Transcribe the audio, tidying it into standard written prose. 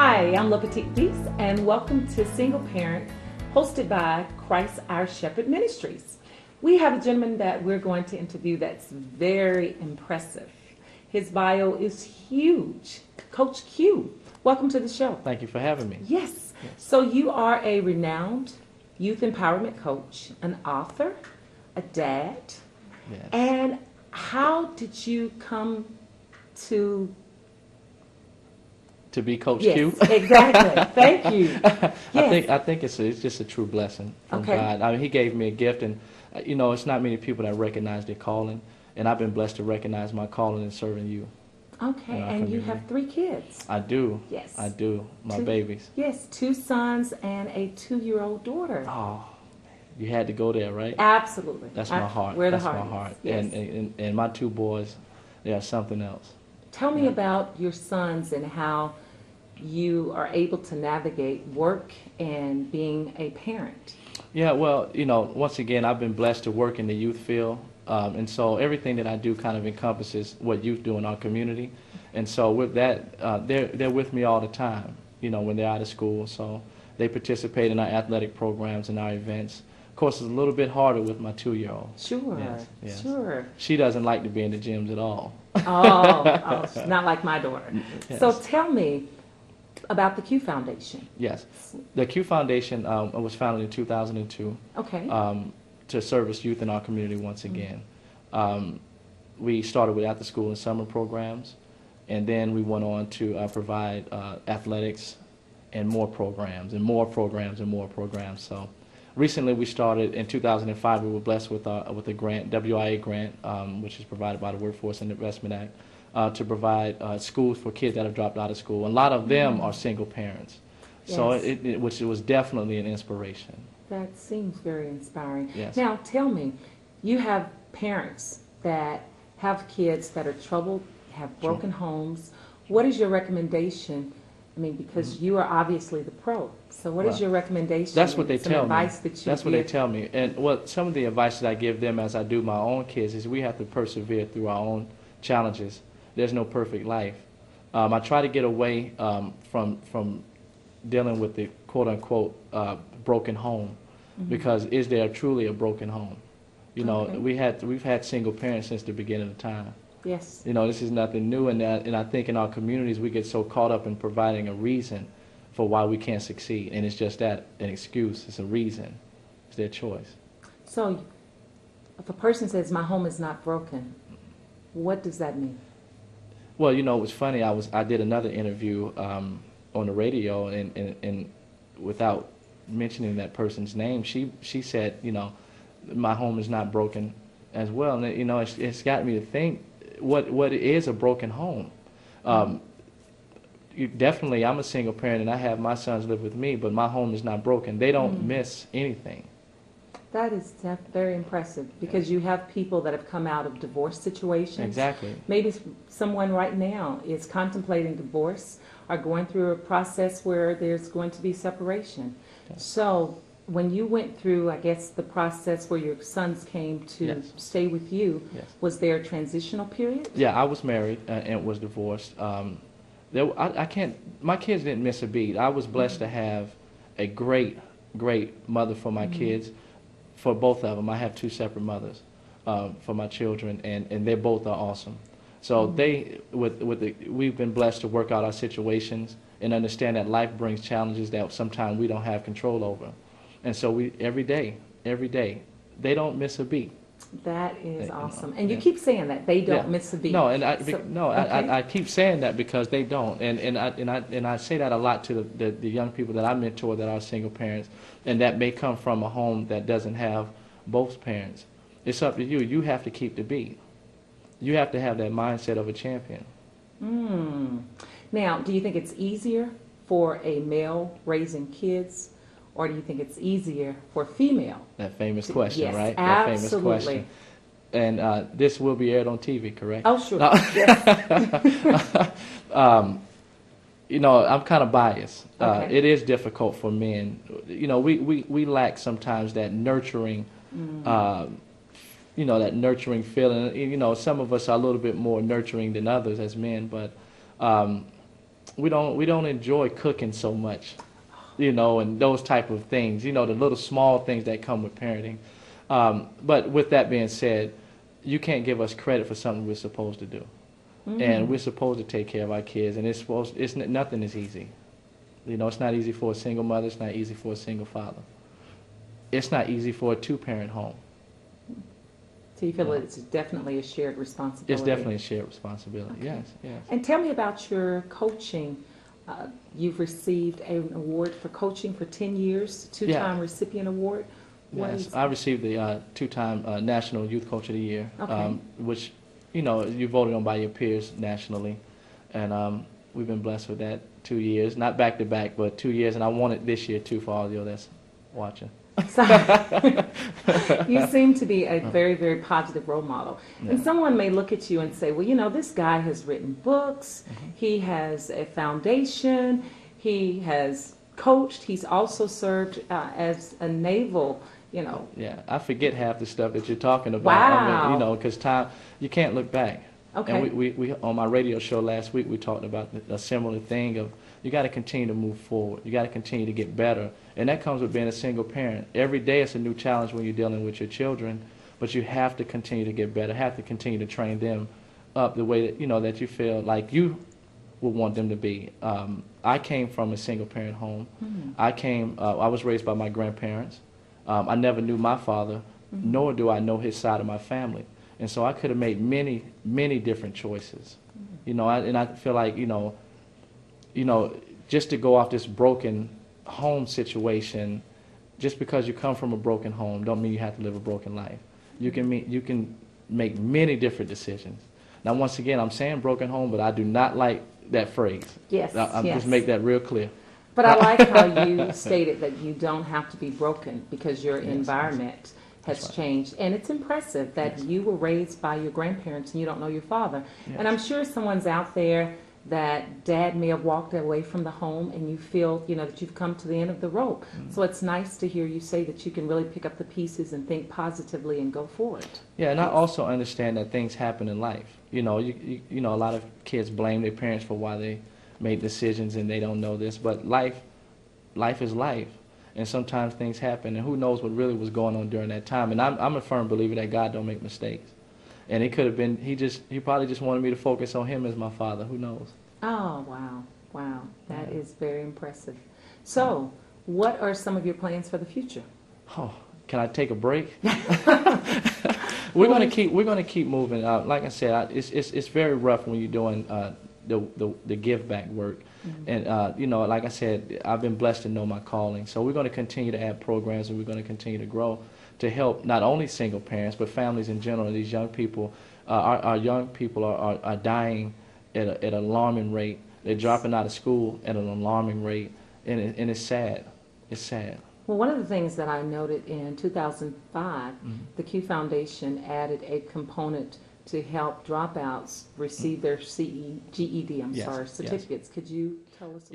Hi, I'm La Petite Beast, and welcome to Single Parent, hosted by Christ Our Shepherd Ministries. We have a gentleman that we're going to interview that's very impressive. His bio is huge. Coach Q, welcome to the show. Thank you for having me. Yes. So you are a renowned youth empowerment coach, an author, a dad. Yes. And how did you come to be Coach yes, Q? Exactly. Thank you. Yes. I think it's just a true blessing from Okay. God. I mean, He gave me a gift, and it's not many people that recognize their calling, and I've been blessed to recognize my calling in serving you. Okay, and you have 3 kids. I do. Yes. I do. My 2 babies. Yes, 2 sons and a 2-year-old daughter. Oh, you had to go there, right? Absolutely. That's my heart. Where the That's heart my is. heart. Yes. And my 2 boys, they are something else. Tell me about your sons and how you are able to navigate work and being a parent. Yeah, well, once again, I've been blessed to work in the youth field, and so everything that I do kind of encompasses what youth do in our community. And so with that, they're with me all the time, when they're out of school. So they participate in our athletic programs and our events. Of course, it's a little bit harder with my 2-year-old. Sure, Yes. sure. She doesn't like to be in the gyms at all. Oh, not like my daughter. Yes. So tell me about the Q Foundation. Yes. The Q Foundation was founded in 2002 Okay. to service youth in our community once again. We started with after-school and summer programs, and then we went on to provide athletics and more programs and more programs and more programs. So recently we started in 2005. We were blessed with a grant, WIA grant, which is provided by the Workforce and Investment Act, to provide schools for kids that have dropped out of school. And a lot of them are single parents. So Yes. which was definitely an inspiration. That seems very inspiring. Yes. Now, tell me, you have parents that have kids that are troubled, have broken homes. What is your recommendation? I mean, because you are obviously the pro. So what is Well, your recommendation? That's what they and some tell me. advice that you That's what they give? tell me. And what some of the advice that I give them as I do my own kids is we have to persevere through our own challenges. There's no perfect life. I try to get away from dealing with the quote-unquote broken home, because is there truly a broken home? Okay. We've had single parents since the beginning of time. Yes. This is nothing new, and I think in our communities we get so caught up in providing a reason for why we can't succeed, and it's just that, an excuse. It's a reason. It's their choice. So if a person says, my home is not broken, what does that mean? Well, it was funny. I did another interview on the radio, and without mentioning that person's name, she said, my home is not broken as well. And it's got me to think what is a broken home. Definitely, I'm a single parent, and I have my sons live with me, but my home is not broken. They don't miss anything. That is very impressive, because you have people that have come out of divorce situations. Exactly. Maybe someone right now is contemplating divorce or going through a process where there's going to be separation. Yes. So when you went through, I guess, the process where your sons came to Yes. stay with you, Yes. was there a transitional period? Yeah, I was married and was divorced. My kids didn't miss a beat. I was blessed to have a great mother for my kids, for both of them. I have 2 separate mothers for my children, and they both are awesome. So we've been blessed to work out our situations and understand that life brings challenges that sometimes we don't have control over. And so every day, they don't miss a beat. That is You know, awesome. And you yeah. keep saying that they don't Yeah. miss a beat. No, and okay. I keep saying that because they don't, and I say that a lot to the young people that I mentor that are single parents, and that may come from a home that doesn't have both parents. It's up to you. You have to keep the beat. You have to have that mindset of a champion. Now, do you think it's easier for a male raising kids, or do you think it's easier for a female? That famous question, Yes, right? absolutely. That famous question. And this will be aired on TV, correct? Oh, sure. No. Yes. I'm kind of biased. Okay. It is difficult for men. We lack sometimes that nurturing, that nurturing feeling. Some of us are a little bit more nurturing than others as men, but we don't enjoy cooking so much, you know, and those type of things, you know, the little small things that come with parenting. But with that being said, you can't give us credit for something we're supposed to do. And we're supposed to take care of our kids, and nothing is easy. You know, it's not easy for a single mother, it's not easy for a single father. It's not easy for a two-parent home. So you feel that it's definitely a shared responsibility? It's definitely a shared responsibility, Okay. yes, yes. And tell me about your coaching. You've received an award for coaching for 10 years, two-time recipient award. Yes, I received the two-time National Youth Coach of the Year, which, you know, you voted on by your peers nationally. And we've been blessed with that 2 years, not back-to-back, but 2 years. And I want it this year, too, for all of you that's watching. You seem to be a very, very positive role model. Yeah. And someone may look at you and say, well, you know, this guy has written books, he has a foundation, he has coached, he's also served as a naval, you know. Yeah, I forget half the stuff that you're talking about. Wow. I mean, you know, because time, you can't look back. Okay. And we on my radio show last week, we talked about a similar thing of you got to continue to move forward. You got to continue to get better. And that comes with being a single parent. Every day it's a new challenge when you're dealing with your children, but you have to continue to get better, have to continue to train them up the way that, you know, that you feel like you would want them to be. I came from a single parent home. I was raised by my grandparents. I never knew my father, nor do I know his side of my family. And so I could have made many, many different choices. You know, and I feel like, you know, just to go off this broken home situation, just because you come from a broken home, don't mean you have to live a broken life. You can make many different decisions. Now, once again, I'm saying broken home, but I do not like that phrase. Yes, I'll just make that real clear. But I like how you stated that you don't have to be broken because your environment has changed. And it's impressive that you were raised by your grandparents and you don't know your father. And I'm sure someone's out there that dad may have walked away from the home and you feel, you know, that you've come to the end of the rope. So it's nice to hear you say that you can really pick up the pieces and think positively and go forward. Yeah, and I also understand that things happen in life. You know, you know, a lot of kids blame their parents for why they made decisions and they don't know this, but life is life. And sometimes things happen, and who knows what really was going on during that time. And I'm a firm believer that God don't make mistakes. And it could have been, he probably just wanted me to focus on him as my father. Who knows? Oh, wow. Wow. That is very impressive. So, what are some of your plans for the future? Oh, can I take a break? We're going to keep moving. Like I said, it's very rough when you're doing the give back work. And, you know, like I said, I've been blessed to know my calling. So we're going to continue to add programs, and we're going to continue to grow to help not only single parents, but families in general. These young people, our young people are dying at an alarming rate. They're dropping out of school at an alarming rate, and it's sad. It's sad. Well, one of the things that I noted in 2005, the Q Foundation added a component to help dropouts receive their GED, certificates. Could you tell us?